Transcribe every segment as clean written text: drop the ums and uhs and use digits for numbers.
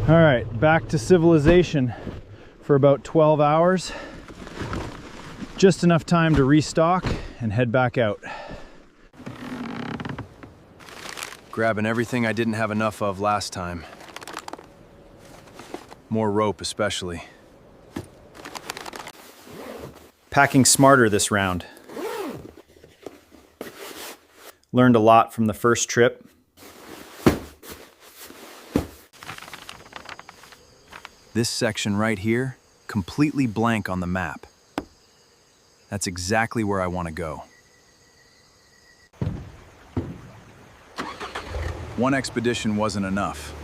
All right, back to civilization for about 12 hours. Just enough time to restock and head back out. Grabbing everything I didn't have enough of last time. More rope especially. Packing smarter this round. Learned a lot from the first trip. This section right here, completely blank on the map. That's exactly where I want to go. One expedition wasn't enough.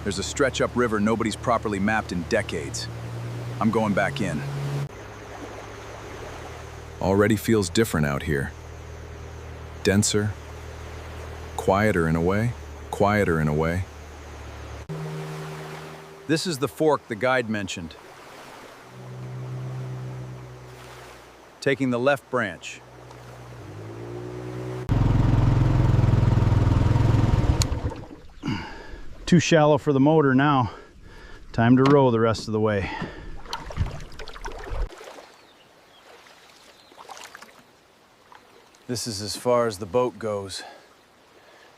There's a stretch upriver nobody's properly mapped in decades. I'm going back in. Already feels different out here. Denser, quieter in a way, quieter in a way. This is the fork the guide mentioned. Taking the left branch. Too shallow for the motor now. Time to row the rest of the way. This is as far as the boat goes.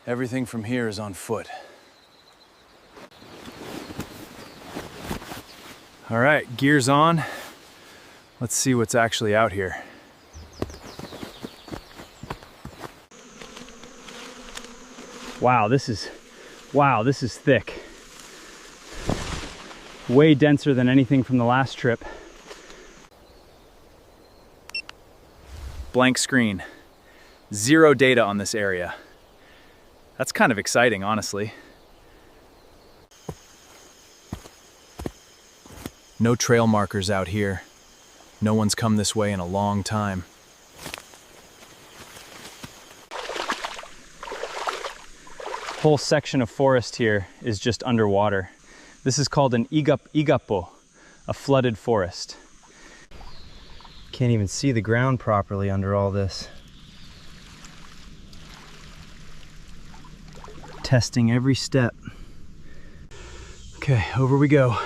Everything from here is on foot. All right, gears on. Let's see what's actually out here. Wow, this is thick. Way denser than anything from the last trip. Blank screen. Zero data on this area. That's kind of exciting, honestly. No trail markers out here. No one's come this way in a long time. Whole section of forest here is just underwater. This is called an igapo, a flooded forest. Can't even see the ground properly under all this. Testing every step. Okay, over we go.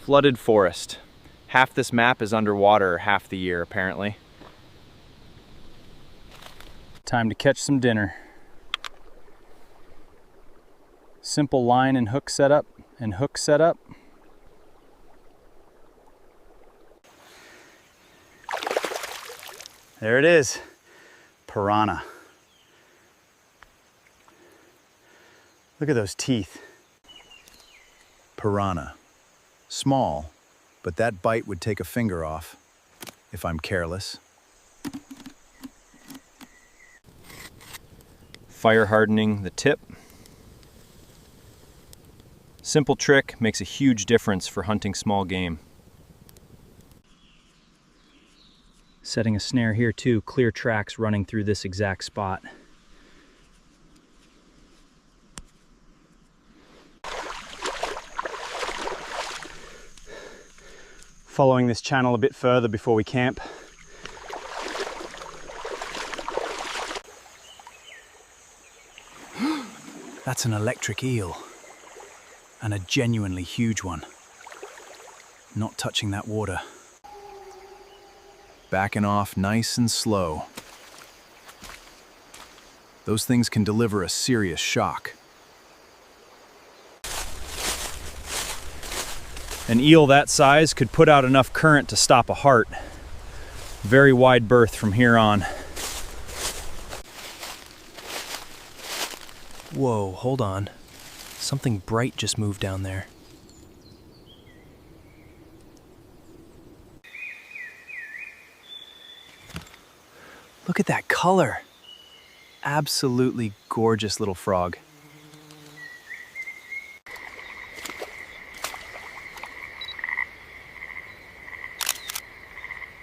Flooded forest. Half this map is underwater half the year, apparently. Time to catch some dinner. Simple line and hook setup and hook setup. There it is, piranha. Look at those teeth. Piranha. Small, but that bite would take a finger off, if I'm careless. Fire hardening the tip. Simple trick makes a huge difference for hunting small game. Setting a snare here too, clear tracks running through this exact spot. Following this channel a bit further before we camp. That's an electric eel. And a genuinely huge one. Not touching that water. Backing off nice and slow. Those things can deliver a serious shock. An eel that size could put out enough current to stop a heart. Very wide berth from here on. Whoa, hold on. Something bright just moved down there. Look at that color. Absolutely gorgeous little frog.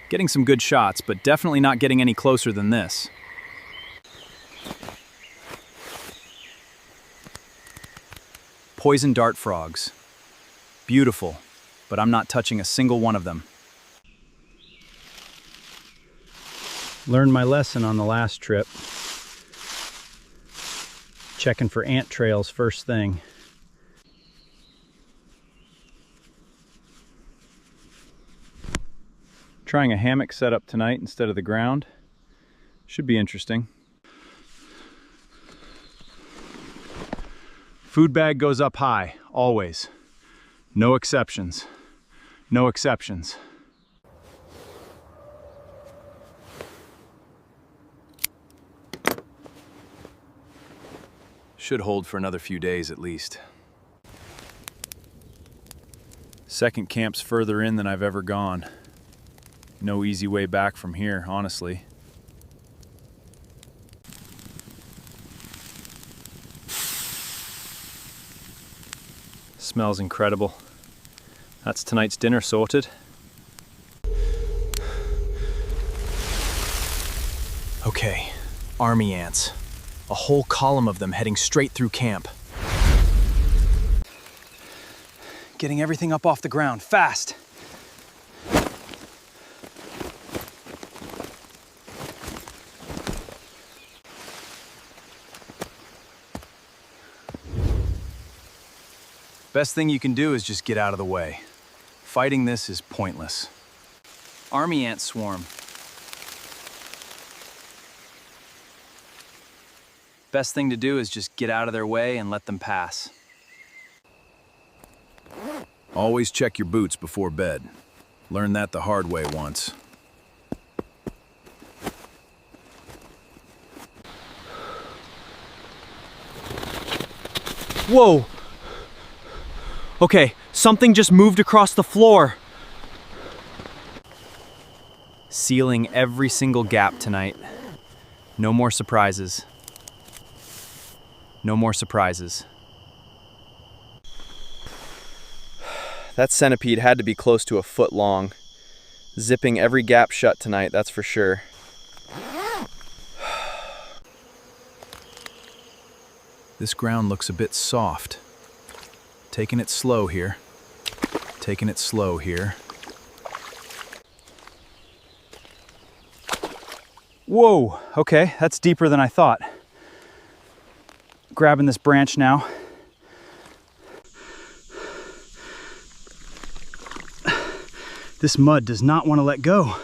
Getting some good shots, but definitely not getting any closer than this. Poison dart frogs. Beautiful, but I'm not touching a single one of them. Learned my lesson on the last trip. Checking for ant trails first thing. Trying a hammock setup tonight instead of the ground. Should be interesting. Food bag goes up high, always. No exceptions. No exceptions. Should hold for another few days at least. Second camp's further in than I've ever gone. No easy way back from here, honestly. Smells incredible. That's tonight's dinner sorted. Okay, army ants. A whole column of them heading straight through camp. Getting everything up off the ground, fast! Best thing you can do is just get out of the way. Fighting this is pointless. Army ant swarm. Best thing to do is just get out of their way and let them pass. Always check your boots before bed. Learned that the hard way once. Whoa! Okay, something just moved across the floor. Sealing every single gap tonight. No more surprises. No more surprises. That centipede had to be close to a foot long. Zipping every gap shut tonight, that's for sure. This ground looks a bit soft. Taking it slow here. Taking it slow here. Whoa, okay, that's deeper than I thought. Grabbing this branch now. This mud does not want to let go.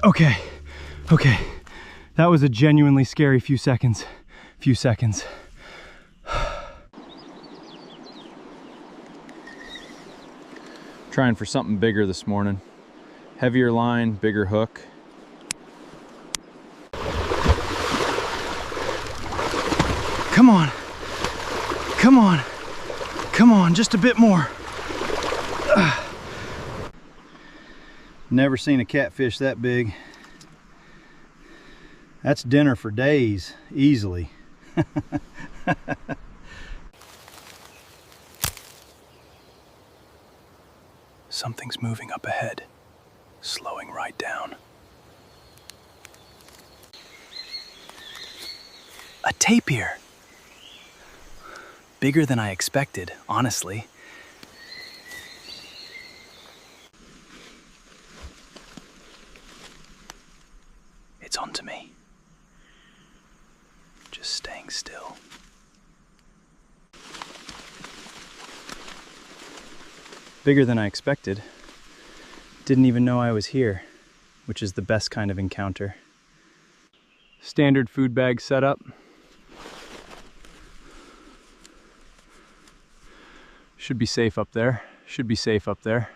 Okay, okay. That was a genuinely scary few seconds. Trying for something bigger this morning. Heavier line, bigger hook. Come on. Come on. Come on, just a bit more. Never seen a catfish that big. That's dinner for days, easily. Something's moving up ahead, slowing right down. A tapir. Bigger than I expected, honestly. It's onto me. Just staying still. Bigger than I expected. Didn't even know I was here, which is the best kind of encounter. Standard food bag setup. Should be safe up there. Should be safe up there.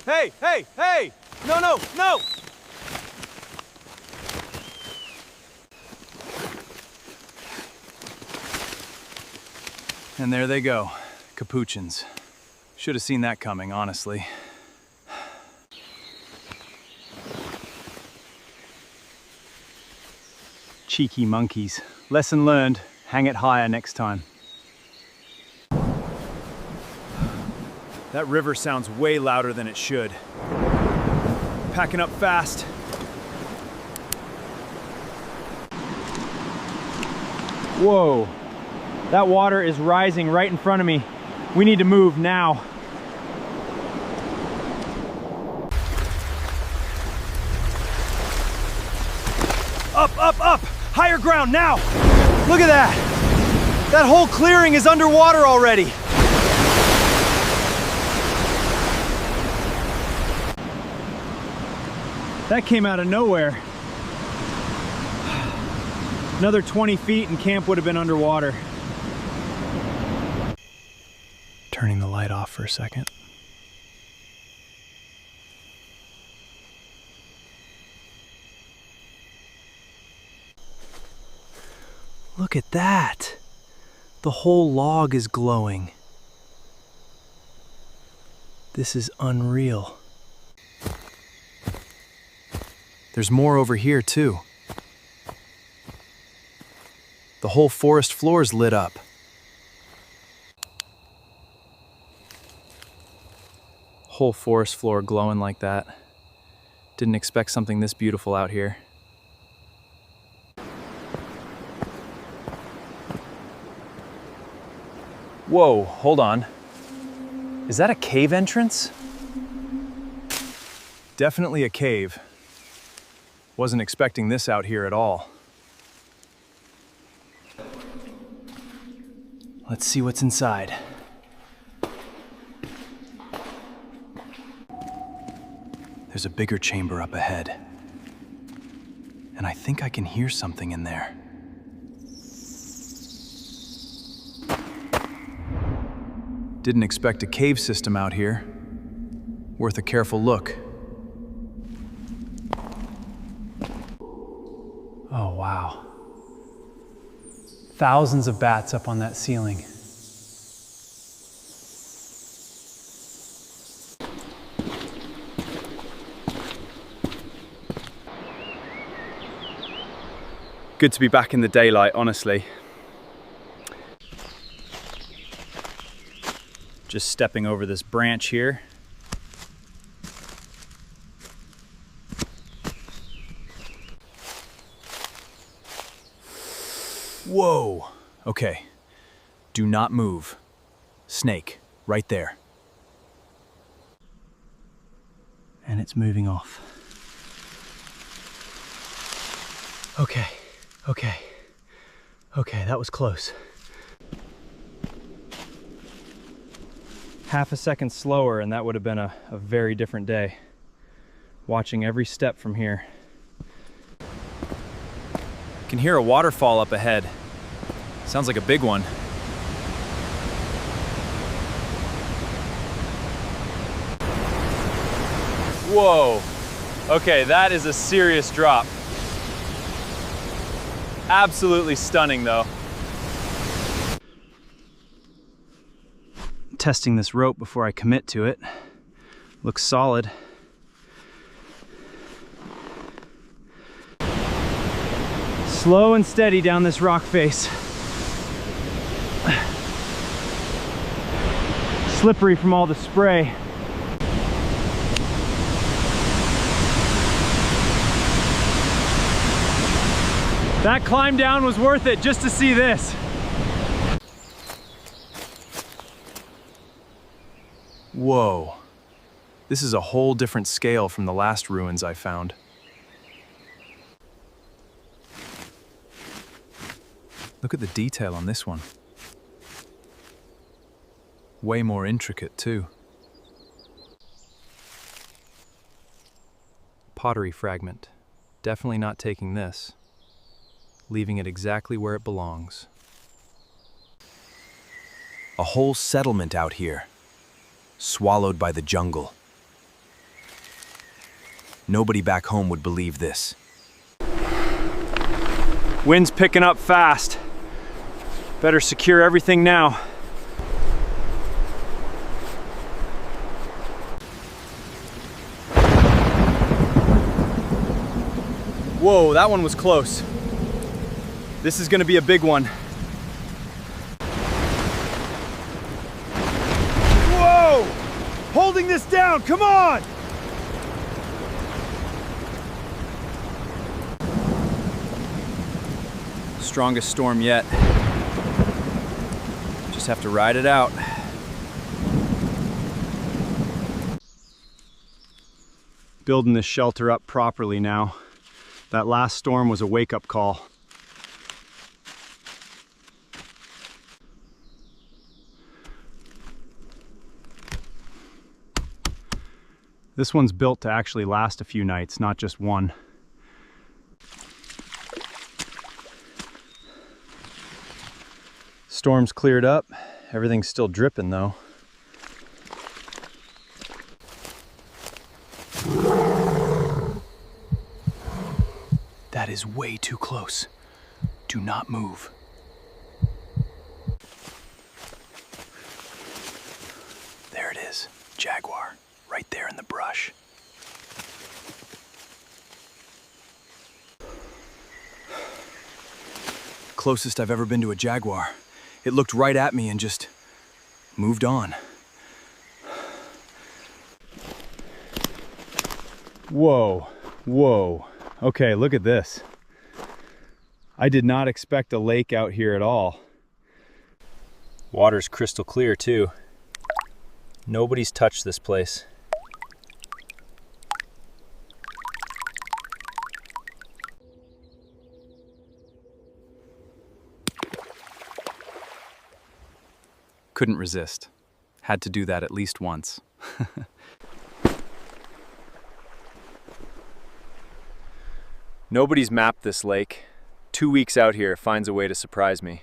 Hey, hey, hey! No, no, no! And there they go, capuchins. Should have seen that coming, honestly. Cheeky monkeys. Lesson learned, hang it higher next time. That river sounds way louder than it should. Packing up fast. Whoa, That water is rising right in front of me. We need to move now. Up, up, up! Higher ground now! Look at that! That whole clearing is underwater already! That came out of nowhere. Another 20 feet and camp would have been underwater. Turning the light off for a second. Look at that! The whole log is glowing. This is unreal. There's more over here, too. The whole forest floor's lit up. Whole forest floor glowing like that. Didn't expect something this beautiful out here. Whoa, hold on. Is that a cave entrance? Definitely a cave. Wasn't expecting this out here at all. Let's see what's inside. There's a bigger chamber up ahead. And I think I can hear something in there. Didn't expect a cave system out here. Worth a careful look. Oh, wow. Thousands of bats up on that ceiling. Good to be back in the daylight, honestly. Just stepping over this branch here. Whoa! Okay. Do not move. Snake, right there. And it's moving off. Okay, that was close. Half a second slower and that would have been a very different day. Watching every step from here. Can hear a waterfall up ahead. Sounds like a big one. Whoa. Okay, that is a serious drop. Absolutely stunning though. Testing this rope before I commit to it. Looks solid. Slow and steady down this rock face. Slippery from all the spray. That climb down was worth it just to see this. Whoa. This is a whole different scale from the last ruins I found. Look at the detail on this one. Way more intricate, too. Pottery fragment. Definitely not taking this. Leaving it exactly where it belongs. A whole settlement out here, swallowed by the jungle. Nobody back home would believe this. Wind's picking up fast. Better secure everything now. Whoa, that one was close. This is gonna be a big one. Whoa! Holding this down, come on! Strongest storm yet. have to ride it out. Building this shelter up properly now. That last storm was a wake-up call. This one's built to actually last a few nights, not just one. Storm's cleared up. Everything's still dripping though. That is way too close. Do not move. There it is. Jaguar. Right there in the brush. Closest I've ever been to a jaguar. It looked right at me and just moved on. Whoa, whoa. Okay, look at this. I did not expect a lake out here at all. Water's crystal clear too. Nobody's touched this place. Couldn't resist. Had to do that at least once. Nobody's mapped this lake. 2 weeks out here finds a way to surprise me.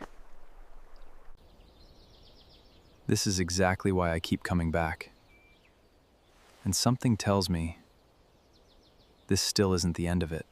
This is exactly why I keep coming back. And something tells me this still isn't the end of it.